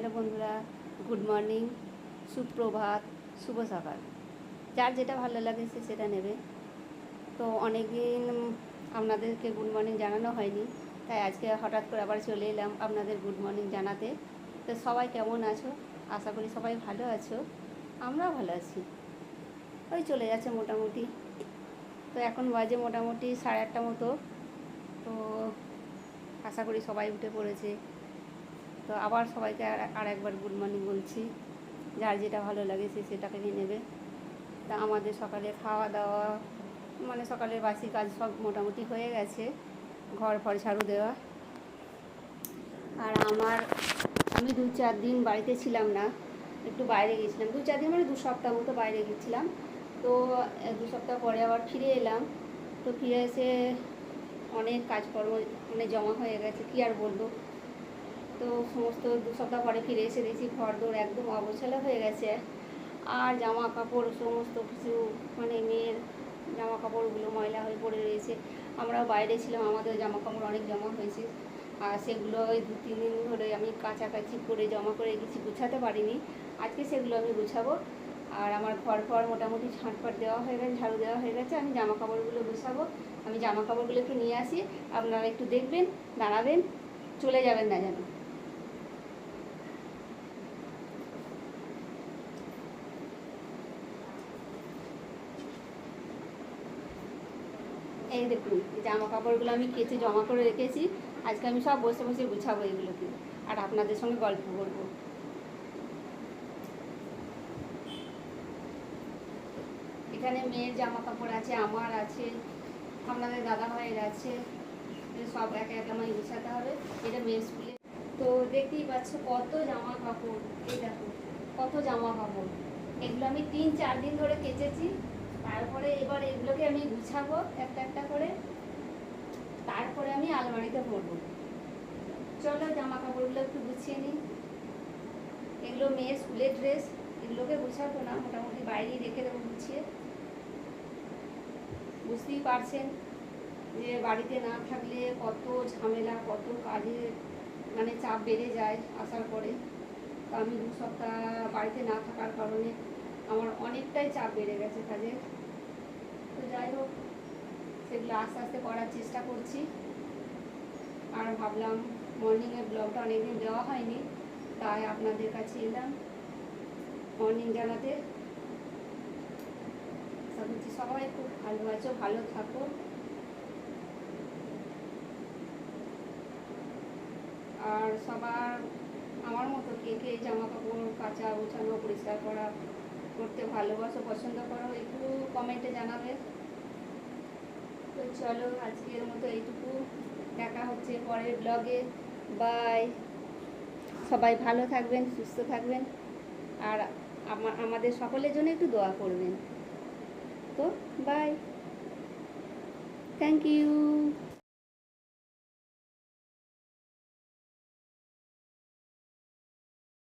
Hello বন্ধুরা, good morning, সুপ্রভাত, শুভ সকাল। যার যেটা ভালো লাগে সে সেটা নেবে। তো অনেক দিন আপনাদেরকে গুড মর্নিং জানানো হয়নি, তাই আজকে হঠাৎ করে আবার চলে এলাম আপনাদের গুড মর্নিং জানাতে। তো সবাই কেমন আছো? আশা করি সবাই ভালো আছো, আমরাও ভালো আছি। ওই চলে যাচ্ছে মোটামুটি। তো এখন বাজে মোটামুটি 8:30 মতো। তো আশা করি সবাই উঠে পড়েছে। তো আবার সবাইকে আর একবার গুড মর্নিং বলছি। যার যেটা ভালো লাগে সে সেটাকে নিয়ে নেবে। তা আমাদের সকালে খাওয়া দাওয়া মানে সকালের বাসি কাজ সব মোটামুটি হয়ে গেছে, ঘর ফর ঝাড়ু দেওয়া। আর আমি 2-4 দিন বাড়িতে ছিলাম না, একটু বাইরে গেছিলাম। 2-4 দিন মানে 2 সপ্তাহ মতো বাইরে গেছিলাম। তো 2 সপ্তাহ পরে আবার ফিরে এলাম। তো ফিরে এসে অনেক কাজকর্ম মানে জমা হয়ে গেছে, কী আর বলবো। তো সমস্ত 2 সপ্তাহ পরে ফিরে এসে দেখছি ঘরদোর একদম অগোছালো হয়ে গেছে। আর জামা কাপড় সমস্ত কিছু মানে মেয়ের জামা কাপড়গুলো ময়লা হয়ে পড়ে রয়েছে। আমরাও বাইরে ছিলাম, আমাদের জামা কাপড় অনেক জমা হয়েছে। আর সেগুলো ওই 2-3 দিন ধরে আমি কাছাকাছি করে জমা করে রেখেছি, গুছাতে পারিনি। আজকে সেগুলো আমি গুছাবো। আর আমার ঘর মোটামুটি ঝাঁটপাট দেওয়া হয়ে গেছে, ঝাড়ু দেওয়া হয়ে গেছে। আমি জামা কাপড়গুলো গুছাবো। আমি জামা কাপড়গুলো একটু নিয়ে আসি, আপনারা একটু দেখবেন, দাঁড়াবেন, চলে যাবেন না যেন। এই দেখুন, জামা কাপড়গুলো আমি কেচে জমা করে রেখেছি। আজকে আমি সব বসে বসে গুছাবো এগুলোকে, আর আপনাদের সঙ্গে গল্প করবো। এখানে মেয়ের জামা কাপড় আছে, আমার আছে, আপনাদের দাদা ভাইয়ের আছে। সব একে একে আমায় গুছাতে হবে। এটা মেয়ের স্কুলে। তো দেখতেই পাচ্ছ কত জামা কাপড়। এই দেখো কত জামা কাপড়। এগুলো আমি 3-4 দিন ধরে কেচেছি। তারপরে এবার এগুলোকে আমি গুছাবো একটা একটা করে, তারপরে আমি আলমারিতে ভরবো। চলো জামা কাপড়গুলো একটু গুছিয়ে নিই। এগুলো মেয়ের স্কুলের ড্রেস, এগুলোকে গুছাবো না, মোটামুটি বাইরেই রেখে দেবো গুছিয়ে। বুঝতেই পারছেন যে বাড়িতে না থাকলে কত ঝামেলা, কত কাজের মানে চাপ বেড়ে যায় আসার পরে। তো আমি 2 সপ্তাহ বাড়িতে না থাকার কারণে আমার অনেকটাই চাপ বেড়ে গেছে কাজের। তো যাই হোক, সেগুলো আস্তে আস্তে করার চেষ্টা করছি। আর ভাবলাম মর্নিংয়ের ব্লগটা অনেকদিন দেওয়া হয়নি, তাই আপনাদের কাছে এলাম মর্নিং জানাতে। আশা করছি সবাই খুব ভালো আছো, ভালো থাকো। আর সবার আমার মতো কে কে জামা কাপড় কাচা গোছানো পরিষ্কার করা করতে ভালোবাসো, পছন্দ করো, একটু কমেন্টে জানাবে। তো চলো আজকের মতো এইটুকু, দেখা হচ্ছে পরের ব্লগে। বাই। সবাই ভালো থাকবেন, সুস্থ থাকবেন, আর আমাদের সকলের জন্য একটু দোয়া করবেন। তো বাই, থ্যাংক ইউ।